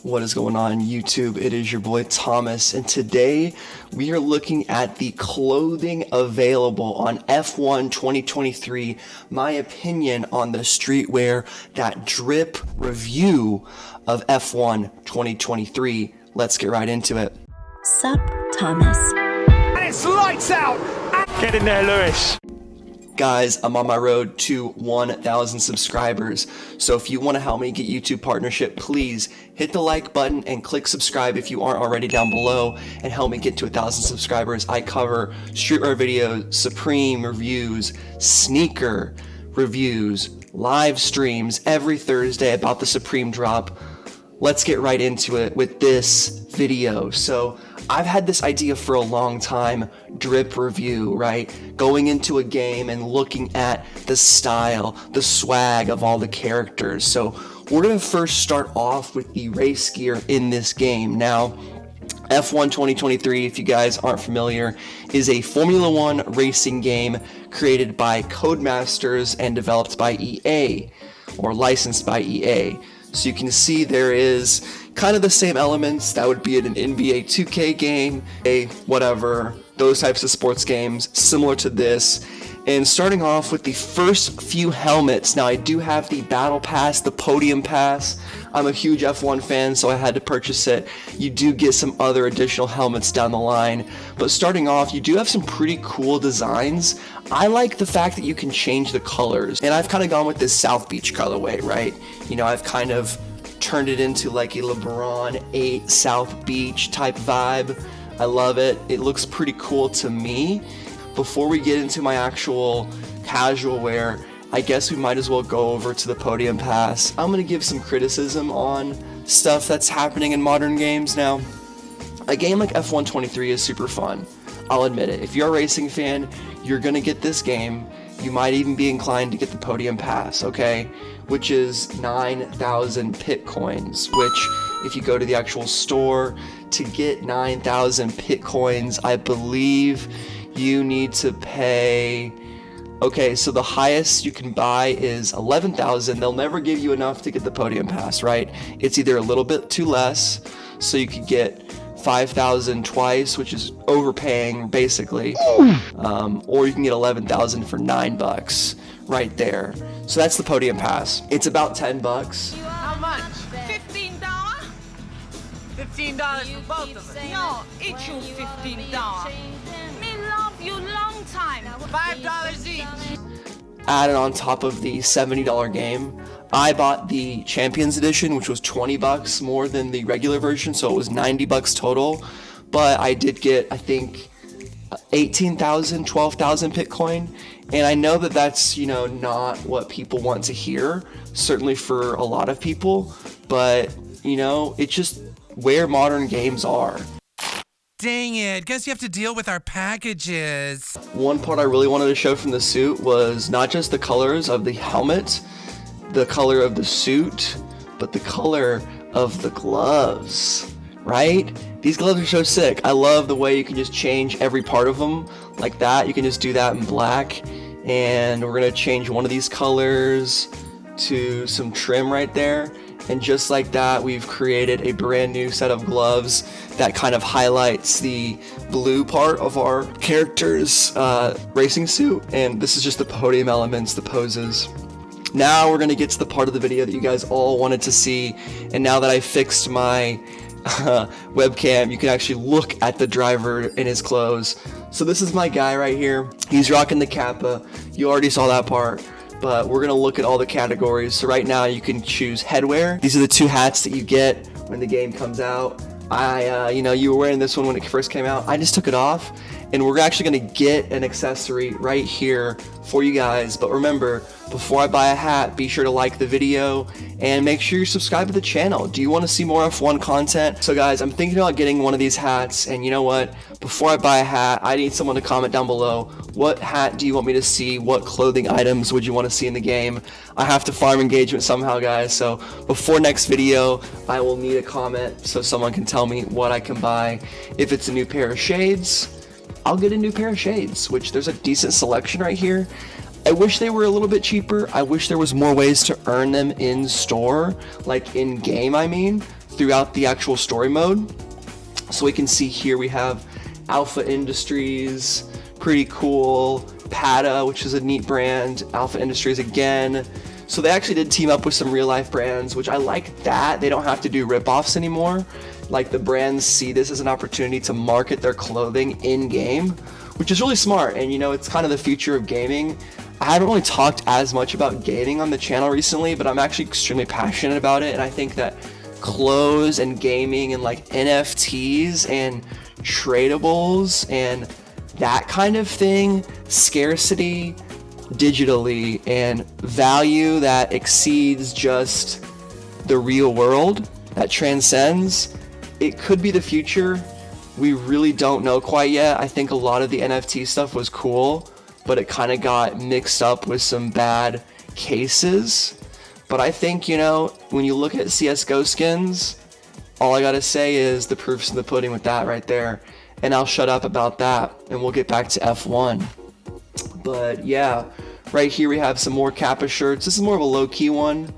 What is going on YouTube? It is your boy Thomas, and today we are looking at the clothing available on F1 2023, my opinion on the streetwear, that drip review of F1 2023. Let's get right into it. Sup, Thomas. And it's lights out! Get in there, Lewis. Guys, I'm on my road to 1,000 subscribers, so if you want to help me get YouTube partnership, please hit the like button and click subscribe if you aren't already down below, and help me get to 1,000 subscribers. I cover streetwear videos, Supreme reviews, sneaker reviews, live streams every Thursday about the Supreme drop. Let's get right into it with this video. So I've had this idea for a long time, drip review, right? Going into a game and looking at the style, the swag of all the characters. So we're gonna first start off with the race gear in this game. Now, F1 2023, if you guys aren't familiar, is a Formula One racing game created by Codemasters and developed by EA, or licensed by EA. So you can see there is kind of the same elements that would be in an NBA 2K game, whatever, those types of sports games, similar to this. And starting off with the first few helmets. Now I do have the Battle Pass, the Podium Pass. I'm a huge F1 fan, so I had to purchase it. You do get some other additional helmets down the line. But starting off, you do have some pretty cool designs. I like the fact that you can change the colors. And I've kind of gone with this South Beach colorway, right? You know, I've kind of turned it into like a LeBron 8 South Beach type vibe. I love it. It looks pretty cool to me. Before we get into my actual casual wear, I guess we might as well go over to the Podium Pass. I'm going to give some criticism on stuff that's happening in modern games. Now, a game like F1 23 is super fun. I'll admit it. If you're a racing fan, you're going to get this game. You might even be inclined to get the Podium Pass, okay? Which is 9,000 pitcoins, which if you go to the actual store, to get 9,000 pitcoins, I believe you need to pay... Okay, so the highest you can buy is 11,000. They'll never give you enough to get the Podium Pass, right? It's either a little bit too less, so you could get 5,000 twice, which is overpaying basically, or you can get 11,000 for $9 right there. So that's the Podium Pass. It's about $10. How much? $15? $15 for both of us. No, each you $15. Me love you long time. $5 each. Added on top of the $70 game, I bought the Champions Edition, which was $20 more than the regular version, so it was $90 total. But I did get, I think, 18,000, 12,000 Bitcoin, and I know that that's, you know, not what people want to hear, certainly for a lot of people, but, you know, it's just where modern games are. Dang it, guess you have to deal with our packages. One part I really wanted to show from the suit was not just the colors of the helmet, the color of the suit, but the color of the gloves, right? These gloves are so sick. I love the way you can just change every part of them like that. You can just do that in black, and we're gonna change one of these colors to some trim right there. And just like that, we've created a brand new set of gloves that kind of highlights the blue part of our character's racing suit. And this is just the podium elements, the poses. Now we're gonna get to the part of the video that you guys all wanted to see. And now that I fixed my webcam, you can actually look at the driver in his clothes. So this is my guy right here. He's rocking the Kappa. You already saw that part. But we're gonna look at all the categories. So right now you can choose headwear. These are the two hats that you get when the game comes out. You know, you were wearing this one when it first came out. I just took it off, and we're actually gonna get an accessory right here for you guys. But remember, before I buy a hat, be sure to like the video and make sure you're subscribed to the channel. Do you want to see more F1 content? So guys, I'm thinking about getting one of these hats, and you know what? Before I buy a hat, I need someone to comment down below. What hat do you want me to see? What clothing items would you want to see in the game? I have to farm engagement somehow, guys. So before next video, I will need a comment so someone can tell me what I can buy. If it's a new pair of shades, I'll get a new pair of shades, which there's a decent selection right here. I wish they were a little bit cheaper. I wish there was more ways to earn them in store, like in game, I mean. throughout the actual story mode. So we can see here we have Alpha Industries, pretty cool. Pata, which is a neat brand. Alpha Industries again. So they actually did team up with some real life brands, which I like that. They don't have to do ripoffs anymore. Like, the brands see this as an opportunity to market their clothing in game, which is really smart. And you know, it's kind of the future of gaming. I haven't really talked as much about gaming on the channel recently, but I'm actually extremely passionate about it. And I think that clothes and gaming and like NFTs and tradables and that kind of thing, scarcity digitally and value that exceeds just the real world, that transcends, it could be the future. We really don't know quite yet. I think a lot of the NFT stuff was cool, but it kind of got mixed up with some bad cases. But I think, you know, when you look at CSGO skins, all I gotta say is the proof's in the pudding with that right there. And I'll shut up about that, and we'll get back to F1. But yeah, right here we have some more Kappa shirts. This is more of a low-key one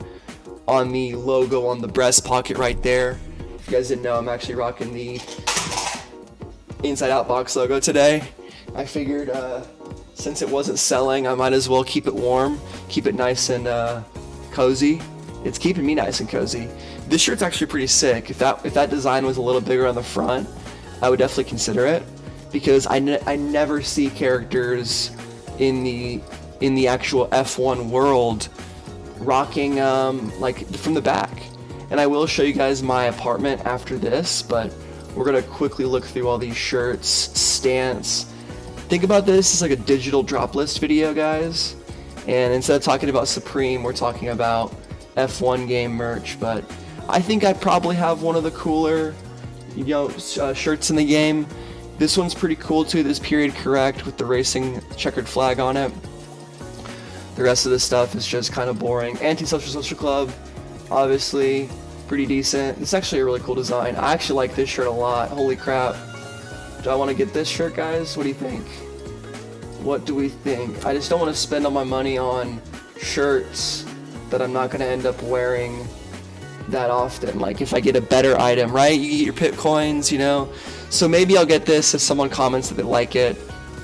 on the logo on the breast pocket right there. If you guys didn't know, I'm actually rocking the Inside Out box logo today. I figured since it wasn't selling, I might as well keep it warm, keep it nice and cozy. It's keeping me nice and cozy. This shirt's actually pretty sick. If that design was a little bigger on the front, I would definitely consider it, because I never see characters in the actual F1 world rocking like from the back. And I will show you guys my apartment after this, but we're gonna quickly look through all these shirts, stance. Think about this as like a digital drop list video, guys. And instead of talking about Supreme, we're talking about F1 game merch. But I think I probably have one of the cooler, you know, shirts in the game. This one's pretty cool too. This period correct with the racing checkered flag on it. The rest of this stuff is just kind of boring. Anti-Social Social Club, obviously pretty decent. It's actually a really cool design. I actually like this shirt a lot. Holy crap. Do I want to get this shirt, guys? What do you think? What do we think? I just don't want to spend all my money on shirts that I'm not going to end up wearing that often. Like, if I get a better item, right? You get your pitcoins, you know? So maybe I'll get this if someone comments that they like it.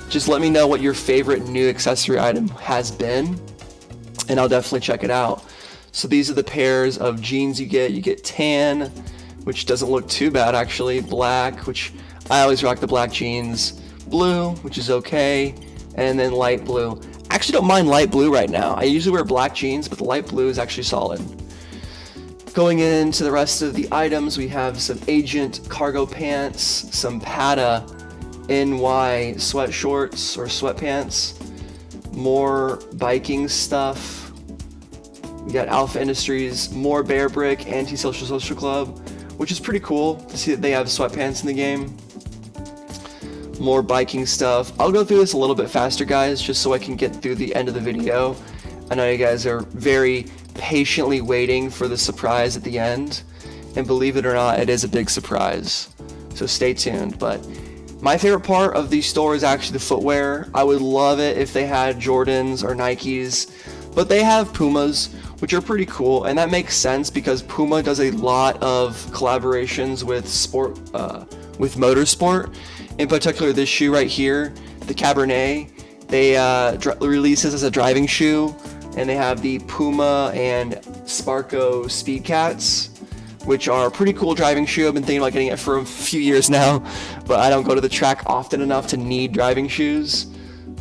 Just let me know what your favorite new accessory item has been, and I'll definitely check it out. So these are the pairs of jeans you get. You get tan, which doesn't look too bad actually. Black, which I always rock the black jeans. Blue, which is okay. And then light blue. I actually don't mind light blue right now. I usually wear black jeans, but the light blue is actually solid. Going into the rest of the items, we have some Agent cargo pants, some Pata NY sweat shorts or sweatpants, more biking stuff. We got Alpha Industries, more Bear Brick, Anti-Social Social Club, which is pretty cool to see that they have sweatpants in the game. More biking stuff. I'll go through this a little bit faster, guys, just so I can get through the end of the video. I know you guys are very patiently waiting for the surprise at the end, and believe it or not, it is a big surprise, so stay tuned. But my favorite part of the store is actually the footwear. I would love it if they had Jordans or Nikes, but they have Pumas, which are pretty cool, and that makes sense because Puma does a lot of collaborations with with motorsport. In particular, this shoe right here, the Cabernet, they release this as a driving shoe, and they have the Puma and Sparko Speed Cats, which are a pretty cool driving shoe. I've been thinking about getting it for a few years now, but I don't go to the track often enough to need driving shoes,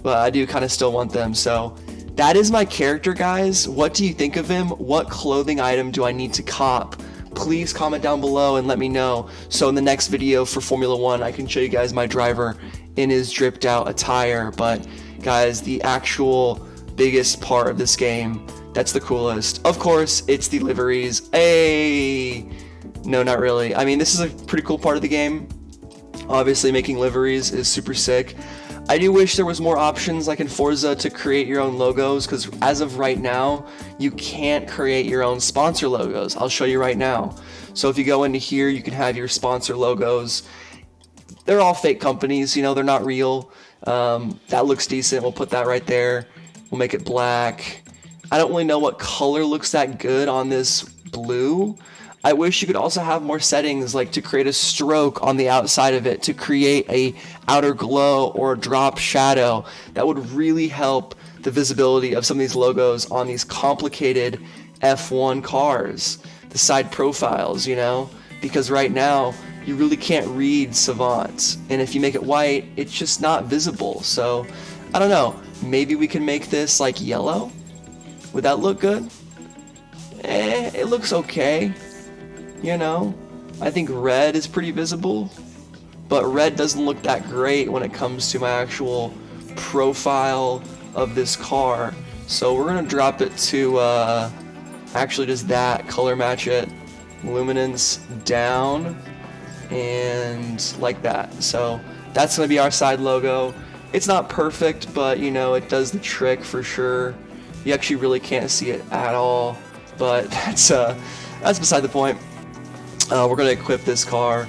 but I do kind of still want them. So that is my character, guys. What do you think of him? What clothing item do I need to cop? Please comment down below and let me know, so in the next video for Formula 1 I can show you guys my driver in his dripped out attire. But guys, the actual biggest part of this game that's the coolest, of course, it's the liveries. Hey, no, not really. I mean, this is a pretty cool part of the game. Obviously making liveries is super sick. I do wish there was more options like in Forza to create your own logos, because as of right now, you can't create your own sponsor logos. I'll show you right now. So if you go into here, you can have your sponsor logos. They're all fake companies, you know, they're not real. That looks decent. We'll put that right there. We'll make it black. I don't really know what color looks that good on this blue. I wish you could also have more settings, like to create a stroke on the outside of it, to create a outer glow or a drop shadow. That would really help the visibility of some of these logos on these complicated F1 cars, the side profiles, you know, because right now you really can't read Savant, and if you make it white, it's just not visible. So I don't know, maybe we can make this like yellow. Would that look good? It looks okay, you know. I think red is pretty visible, but red doesn't look that great when it comes to my actual profile of this car. So we're gonna drop it to actually just that, color match it, luminance down, and like that. So that's gonna be our side logo. It's not perfect, but you know, it does the trick for sure. You actually really can't see it at all, but that's beside the point. We're gonna equip this car,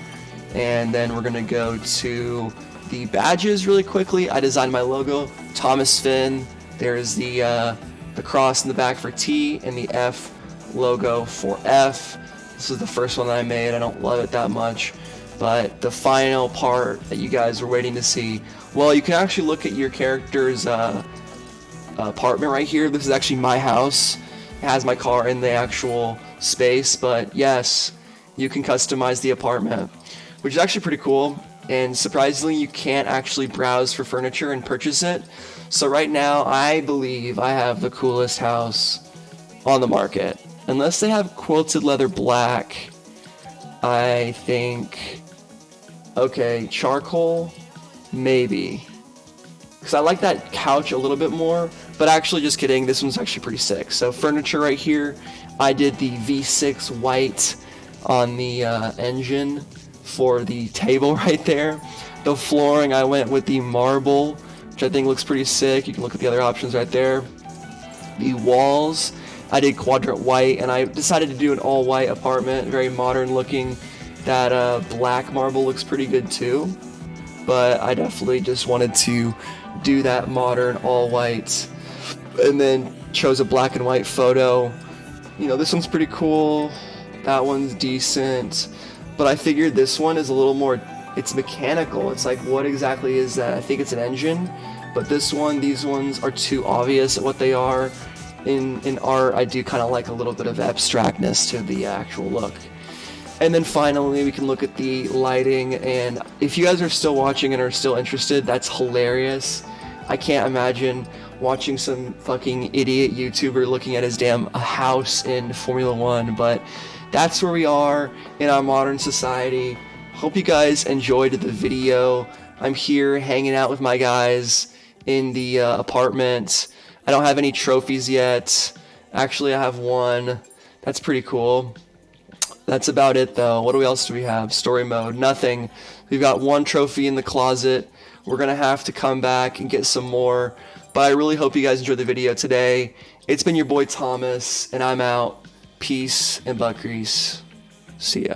and then we're gonna go to the badges really quickly. I designed my logo, Thomas Finn. There's the cross in the back for T and the F logo for F. This is the first one that I made. I don't love it that much, but the final part that you guys were waiting to see, well, you can actually look at your character's apartment right here. This is actually my house. It has my car in the actual space, but yes, you can customize the apartment, which is actually pretty cool. And surprisingly, you can't actually browse for furniture and purchase it. So right now, I believe I have the coolest house on the market. Unless they have quilted leather black, I think, okay, charcoal, maybe. Because I like that couch a little bit more, but actually, just kidding, this one's actually pretty sick. So furniture right here, I did the V6 white on the engine for the table right there. The flooring, I went with the marble, which I think looks pretty sick. You can look at the other options right there. The walls, I did quadrant white, and I decided to do an all white apartment, very modern looking. That black marble looks pretty good too, but I definitely just wanted to do that modern all white, and then chose a black and white photo. You know, this one's pretty cool, that one's decent, but I figured this one is a little more, it's mechanical. It's like, what exactly is that? I think it's an engine, but this one, these ones are too obvious at what they are. In art, I do kind of like a little bit of abstractness to the actual look. And then finally, we can look at the lighting, and if you guys are still watching and are still interested, that's hilarious. I can't imagine watching some fucking idiot YouTuber looking at his damn house in Formula 1, but that's where we are in our modern society. Hope you guys enjoyed the video. I'm here hanging out with my guys in the apartment. I don't have any trophies yet. Actually, I have one. That's pretty cool. That's about it though. What else do we have? Story mode, nothing. We've got one trophy in the closet. We're gonna have to come back and get some more. But I really hope you guys enjoyed the video today. It's been your boy Thomas, and I'm out. Peace and butt grease. See ya.